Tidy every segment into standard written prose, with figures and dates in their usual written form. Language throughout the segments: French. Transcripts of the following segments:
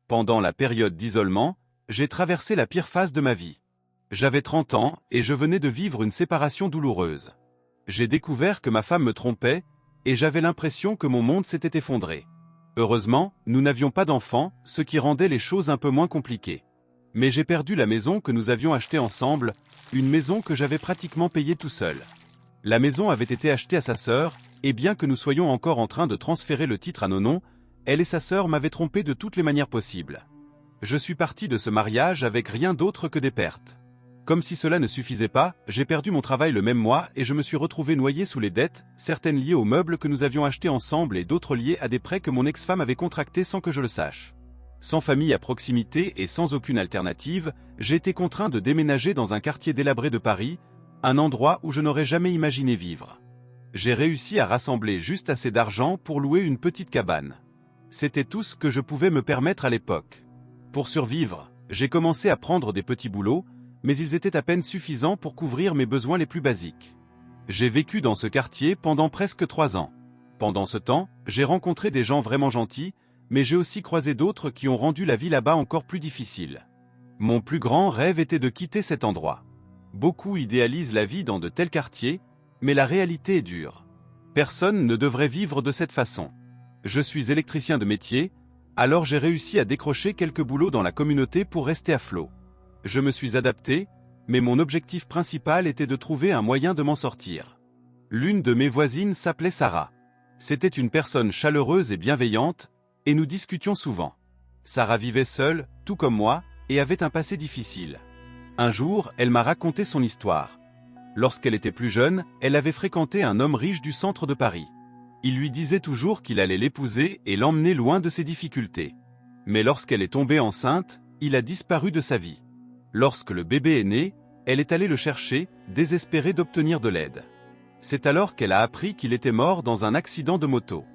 Pendant la période d'isolement, j'ai traversé la pire phase de ma vie. J'avais 30 ans et je venais de vivre une séparation douloureuse. J'ai découvert que ma femme me trompait et j'avais l'impression que mon monde s'était effondré. Heureusement, nous n'avions pas d'enfants, ce qui rendait les choses un peu moins compliquées. Mais j'ai perdu la maison que nous avions achetée ensemble, une maison que j'avais pratiquement payée tout seul. La maison avait été achetée à sa sœur, et bien que nous soyons encore en train de transférer le titre à nos noms, elle et sa sœur m'avaient trompé de toutes les manières possibles. Je suis parti de ce mariage avec rien d'autre que des pertes. Comme si cela ne suffisait pas, j'ai perdu mon travail le même mois et je me suis retrouvé noyé sous les dettes, certaines liées aux meubles que nous avions achetés ensemble et d'autres liées à des prêts que mon ex-femme avait contractés sans que je le sache. Sans famille à proximité et sans aucune alternative, j'ai été contraint de déménager dans un quartier délabré de Paris, un endroit où je n'aurais jamais imaginé vivre. J'ai réussi à rassembler juste assez d'argent pour louer une petite cabane. C'était tout ce que je pouvais me permettre à l'époque. Pour survivre, j'ai commencé à prendre des petits boulots, mais ils étaient à peine suffisants pour couvrir mes besoins les plus basiques. J'ai vécu dans ce quartier pendant presque 3 ans. Pendant ce temps, j'ai rencontré des gens vraiment gentils, mais j'ai aussi croisé d'autres qui ont rendu la vie là-bas encore plus difficile. Mon plus grand rêve était de quitter cet endroit. Beaucoup idéalisent la vie dans de tels quartiers, mais la réalité est dure. Personne ne devrait vivre de cette façon. Je suis électricien de métier, alors j'ai réussi à décrocher quelques boulots dans la communauté pour rester à flot. Je me suis adapté, mais mon objectif principal était de trouver un moyen de m'en sortir. L'une de mes voisines s'appelait Sarah. C'était une personne chaleureuse et bienveillante, et nous discutions souvent. Sarah vivait seule, tout comme moi, et avait un passé difficile. Un jour, elle m'a raconté son histoire. Lorsqu'elle était plus jeune, elle avait fréquenté un homme riche du centre de Paris. Il lui disait toujours qu'il allait l'épouser et l'emmener loin de ses difficultés. Mais lorsqu'elle est tombée enceinte, il a disparu de sa vie. Lorsque le bébé est né, elle est allée le chercher, désespérée d'obtenir de l'aide. C'est alors qu'elle a appris qu'il était mort dans un accident de moto.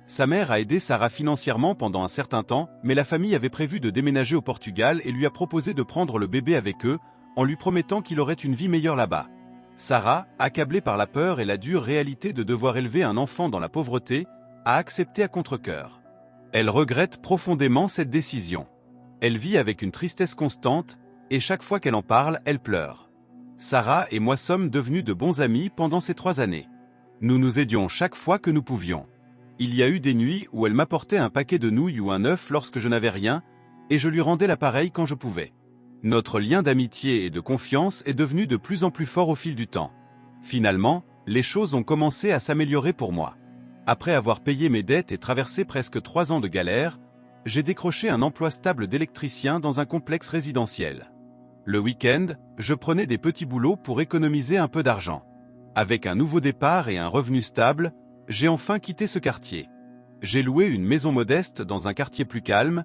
Sa mère a aidé Sarah financièrement pendant un certain temps, mais la famille avait prévu de déménager au Portugal et lui a proposé de prendre le bébé avec eux, en lui promettant qu'il aurait une vie meilleure là-bas. Sarah, accablée par la peur et la dure réalité de devoir élever un enfant dans la pauvreté, a accepté à contre-cœur. Elle regrette profondément cette décision. Elle vit avec une tristesse constante, et chaque fois qu'elle en parle, elle pleure. Sarah et moi sommes devenus de bons amis pendant ces 3 années. Nous nous aidions chaque fois que nous pouvions. Il y a eu des nuits où elle m'apportait un paquet de nouilles ou un œuf lorsque je n'avais rien, et je lui rendais l'appareil quand je pouvais. Notre lien d'amitié et de confiance est devenu de plus en plus fort au fil du temps. Finalement, les choses ont commencé à s'améliorer pour moi. Après avoir payé mes dettes et traversé presque 3 ans de galère, j'ai décroché un emploi stable d'électricien dans un complexe résidentiel. Le week-end, je prenais des petits boulots pour économiser un peu d'argent. Avec un nouveau départ et un revenu stable, j'ai enfin quitté ce quartier. J'ai loué une maison modeste dans un quartier plus calme,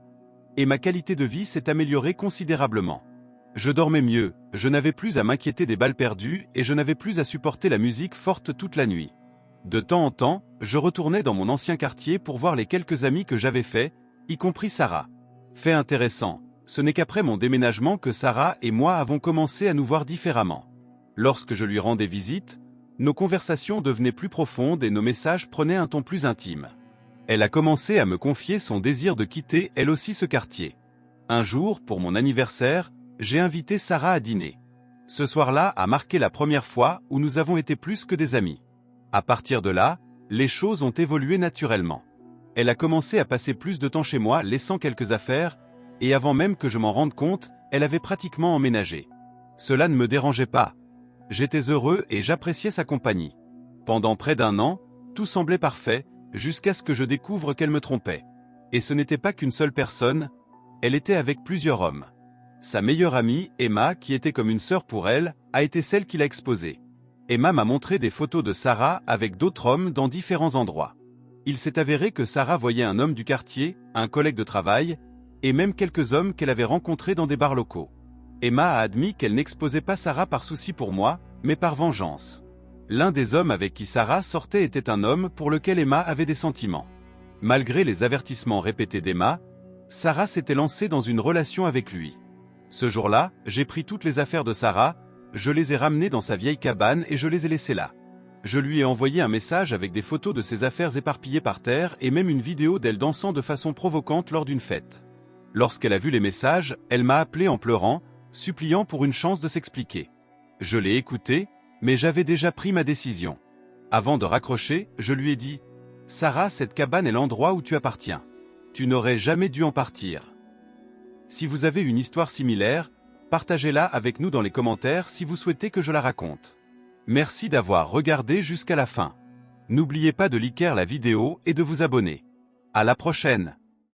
et ma qualité de vie s'est améliorée considérablement. Je dormais mieux, je n'avais plus à m'inquiéter des balles perdues et je n'avais plus à supporter la musique forte toute la nuit. De temps en temps, je retournais dans mon ancien quartier pour voir les quelques amis que j'avais faits, y compris Sarah. Fait intéressant, ce n'est qu'après mon déménagement que Sarah et moi avons commencé à nous voir différemment. Lorsque je lui rendais visite, nos conversations devenaient plus profondes et nos messages prenaient un ton plus intime. Elle a commencé à me confier son désir de quitter elle aussi ce quartier. Un jour, pour mon anniversaire, j'ai invité Sarah à dîner. Ce soir-là a marqué la première fois où nous avons été plus que des amis. À partir de là, les choses ont évolué naturellement. Elle a commencé à passer plus de temps chez moi, laissant quelques affaires, et avant même que je m'en rende compte, elle avait pratiquement emménagé. Cela ne me dérangeait pas. J'étais heureux et j'appréciais sa compagnie. Pendant près d'1 an, tout semblait parfait, jusqu'à ce que je découvre qu'elle me trompait. Et ce n'était pas qu'une seule personne, elle était avec plusieurs hommes. Sa meilleure amie, Emma, qui était comme une sœur pour elle, a été celle qui l'a exposée. Emma m'a montré des photos de Sarah avec d'autres hommes dans différents endroits. Il s'est avéré que Sarah voyait un homme du quartier, un collègue de travail, et même quelques hommes qu'elle avait rencontrés dans des bars locaux. Emma a admis qu'elle n'exposait pas Sarah par souci pour moi, mais par vengeance. L'un des hommes avec qui Sarah sortait était un homme pour lequel Emma avait des sentiments. Malgré les avertissements répétés d'Emma, Sarah s'était lancée dans une relation avec lui. Ce jour-là, j'ai pris toutes les affaires de Sarah, je les ai ramenées dans sa vieille cabane et je les ai laissées là. Je lui ai envoyé un message avec des photos de ses affaires éparpillées par terre et même une vidéo d'elle dansant de façon provocante lors d'une fête. Lorsqu'elle a vu les messages, elle m'a appelé en pleurant, suppliant pour une chance de s'expliquer. Je l'ai écoutée, mais j'avais déjà pris ma décision. Avant de raccrocher, je lui ai dit « Sarah, cette cabane est l'endroit où tu appartiens. Tu n'aurais jamais dû en partir. » Si vous avez une histoire similaire, partagez-la avec nous dans les commentaires si vous souhaitez que je la raconte. Merci d'avoir regardé jusqu'à la fin. N'oubliez pas de liker la vidéo et de vous abonner. À la prochaine!